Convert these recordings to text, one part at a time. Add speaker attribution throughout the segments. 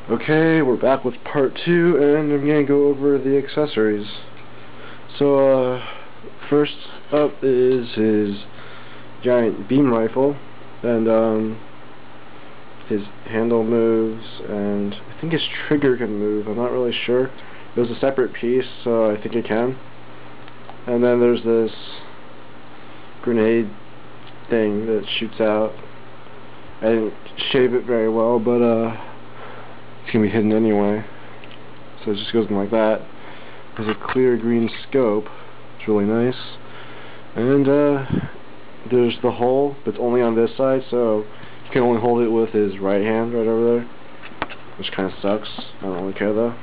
Speaker 1: Okay, we're back with part 2, and I'm gonna go over the accessories. So, first up is his giant beam rifle, and his handle moves, and I think his trigger can move. I'm not really sure. It was a separate piece, so I think it can. And then there's this grenade thing that shoots out. I didn't shave it very well, but it's gonna be hidden anyway, so it just goes in like that. There's a clear green scope. It's really nice. And there's the hole, but it's only on this side, so he can only hold it with his right hand right over there, which kind of sucks. I don't really care though.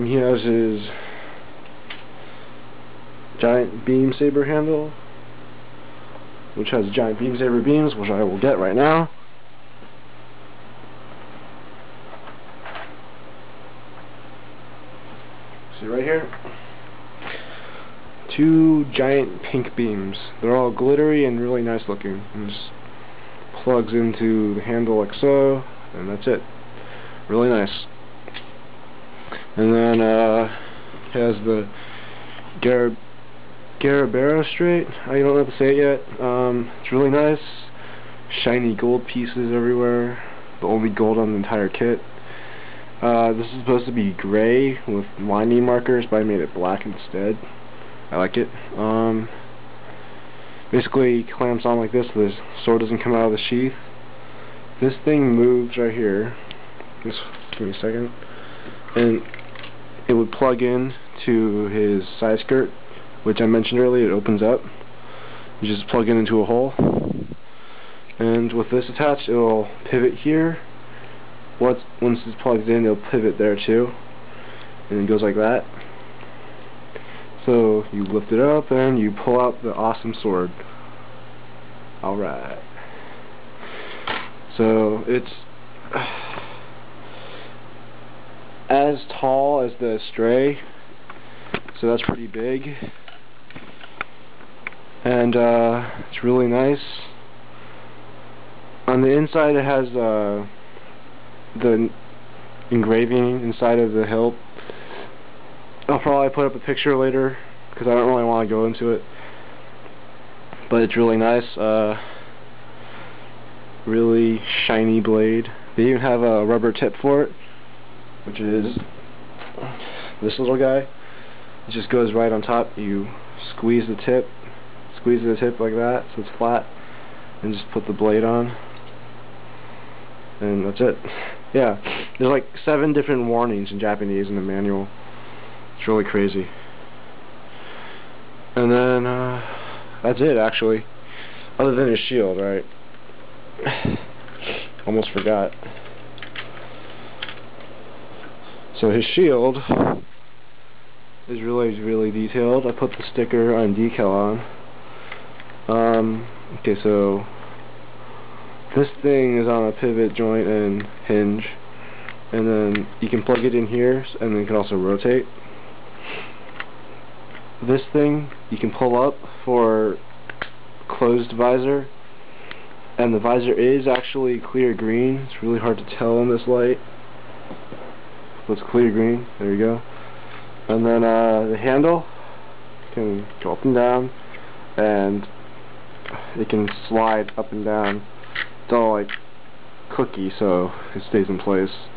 Speaker 1: He has his giant beam saber handle, which has giant beam saber beams, which I will get right now. See right here? 2 giant pink beams. They're all glittery and really nice looking. And just plugs into the handle like so, and that's it. Really nice. And then has the Garabera straight. I don't know how to say it yet. It's really nice. Shiny gold pieces everywhere. The only gold on the entire kit. This is supposed to be gray with lining markers, but I made it black instead. I like it. Basically clamps on like this so the sword doesn't come out of the sheath. This thing moves right here. Just give me a second. And it would plug in to his side skirt, which I mentioned earlier. It opens up. You just plug it into a hole. And with this attached, it will pivot here. Once it's plugged in, it'll pivot there too, and it goes like that. So you lift it up and you pull out the awesome sword. Alright. So it's as tall as the Astray, so that's pretty big. And it's really nice. On the inside it has the engraving inside of the hilt. I'll probably put up a picture later because I don't really want to go into it, but it's really nice. Really shiny blade. They even have a rubber tip for it, which is this little guy. It just goes right on top. You squeeze the tip like that so it's flat, and just put the blade on, and that's it. Yeah, there's like 7 different warnings in Japanese in the manual. It's really crazy. And then that's it actually, other than his shield, right? Almost forgot. So his shield is really detailed. I put the sticker on decal on. Okay, so this thing is on a pivot joint and hinge, and then you can plug it in here, and then you can also rotate. This thing you can pull up for closed visor, and the visor is actually clear green. It's really hard to tell in this light, but it's clear green. There you go. And then the handle can go up and down, and it can slide up and down. It's all like cookie, so it stays in place,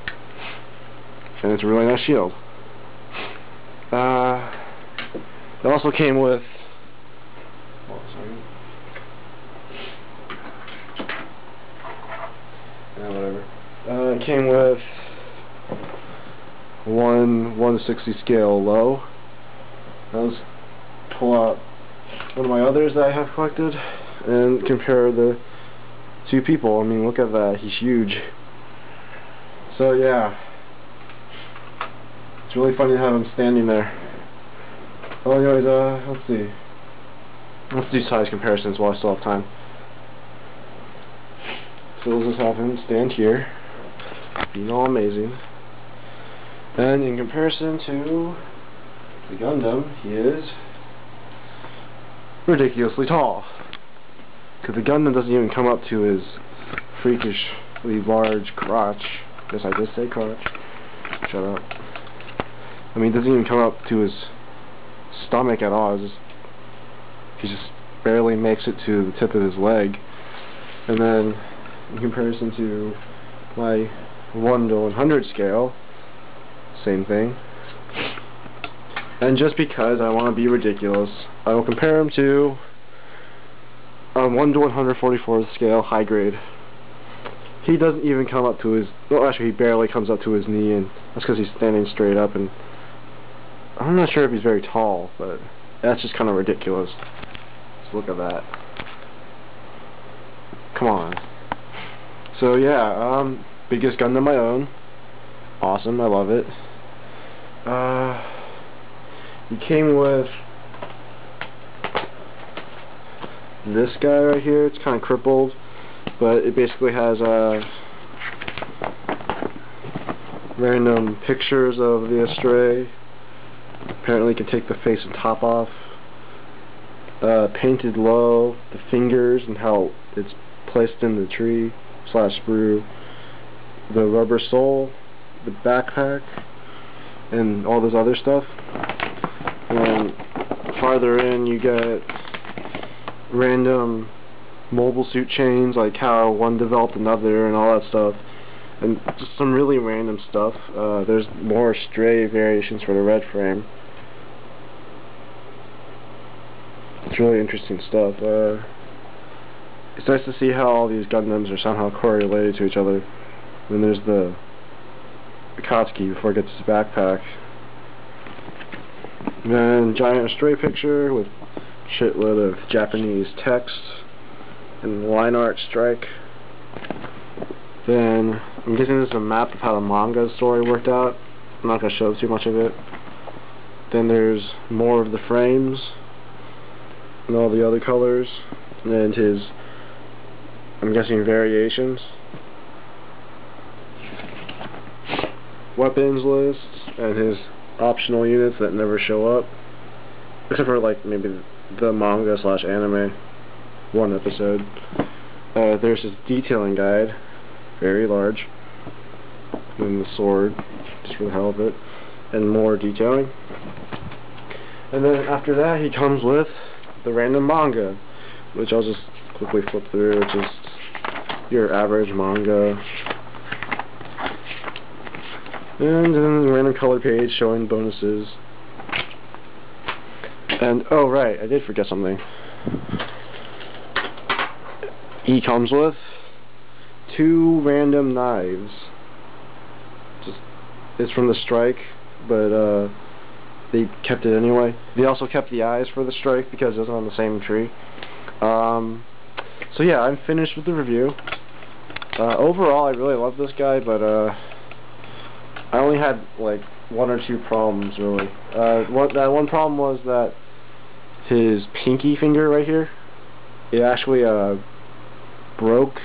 Speaker 1: and it's a really nice shield. It also came with it came with one 1/60 scale low. Let's pull out one of my others that I have collected and compare the 2 people. I mean, look at that. He's huge. So yeah, it's really funny to have him standing there. Oh, anyways, let's see. Let's do size comparisons while I still have time. So let's just have him stand here, being all amazing. And in comparison to the Gundam, he is ridiculously tall. Because the Gundam doesn't even come up to his freakishly large crotch. Yes, I did say crotch. Shut up. I mean, it doesn't even come up to his stomach at all. He just barely makes it to the tip of his leg. And then, in comparison to my 1 to 100 scale, same thing. And just because I want to be ridiculous, I will compare him to a 1 to 144th scale high grade. He doesn't even come up to his, well, actually he barely comes up to his knee, and that's because he's standing straight up, and I'm not sure if he's very tall, but that's just kind of ridiculous. Just look at that. Come on. So yeah, biggest Gundam I own. Awesome, I love it. He came with this guy right here. It's kind of crippled, but it basically has random pictures of the Astray. Apparently, you can take the face and top off. Painted low, the fingers and how it's placed in the tree / sprue, the rubber sole, the backpack, and all this other stuff. And then farther in, you get random mobile suit chains, like how one developed another and all that stuff, and just some really random stuff. There's more Astray variations for the red frame. It's really interesting stuff. It's nice to see how all these Gundams are somehow correlated to each other. Then there's the Akatsuki before it gets his backpack. Then giant Astray picture with shitload of Japanese text and line art strike. Then I'm guessing this is a map of how the manga story worked out. I'm not going to show too much of it. Then there's more of the frames and all the other colors, and his, I'm guessing, variations. Weapons lists and his optional units that never show up, except for like maybe the manga / anime one episode. There's his detailing guide, very large, and the sword, just for the hell of it, and more detailing. And then after that, he comes with the random manga, which I'll just quickly flip through. It's just your average manga. And then a random color page showing bonuses. And, oh right, I did forget something. He comes with 2 random knives. It's from the strike, but they kept it anyway. They also kept the eyes for the strike because it wasn't on the same tree. So yeah, I'm finished with the review. Overall, I really love this guy, but I only had like 1 or 2 problems really. One problem was that his pinky finger right here, it actually broke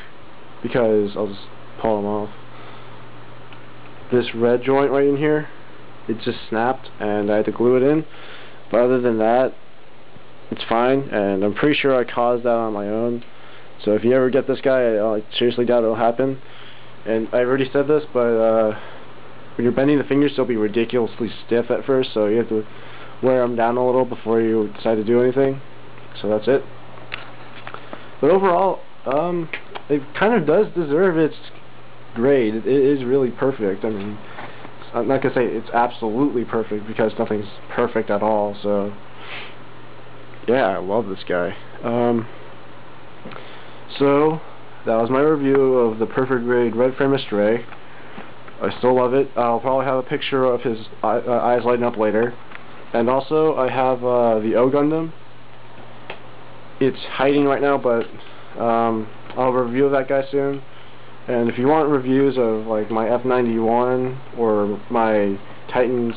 Speaker 1: because I'll just pull him off. This red joint right in here, it just snapped and I had to glue it in. But other than that, it's fine, and I'm pretty sure I caused that on my own. So if you ever get this guy, I seriously doubt it'll happen. And I already said this, but when you're bending the fingers, they'll be ridiculously stiff at first, so you have to wear them down a little before you decide to do anything. So that's it. But overall, it kind of does deserve its grade. It is really perfect. I mean, I'm not going to say it's absolutely perfect because nothing's perfect at all, so yeah, I love this guy. So that was my review of the perfect grade red frame Astray. I still love it. I'll probably have a picture of his eyes lighting up later. And also I have the O Gundam. It's hiding right now, but I'll review that guy soon. And if you want reviews of like my F91 or my Titans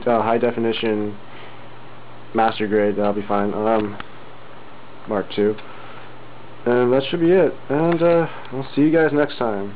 Speaker 1: high definition master grade, that'll be fine. Mark II. And that should be it. And I'll see you guys next time.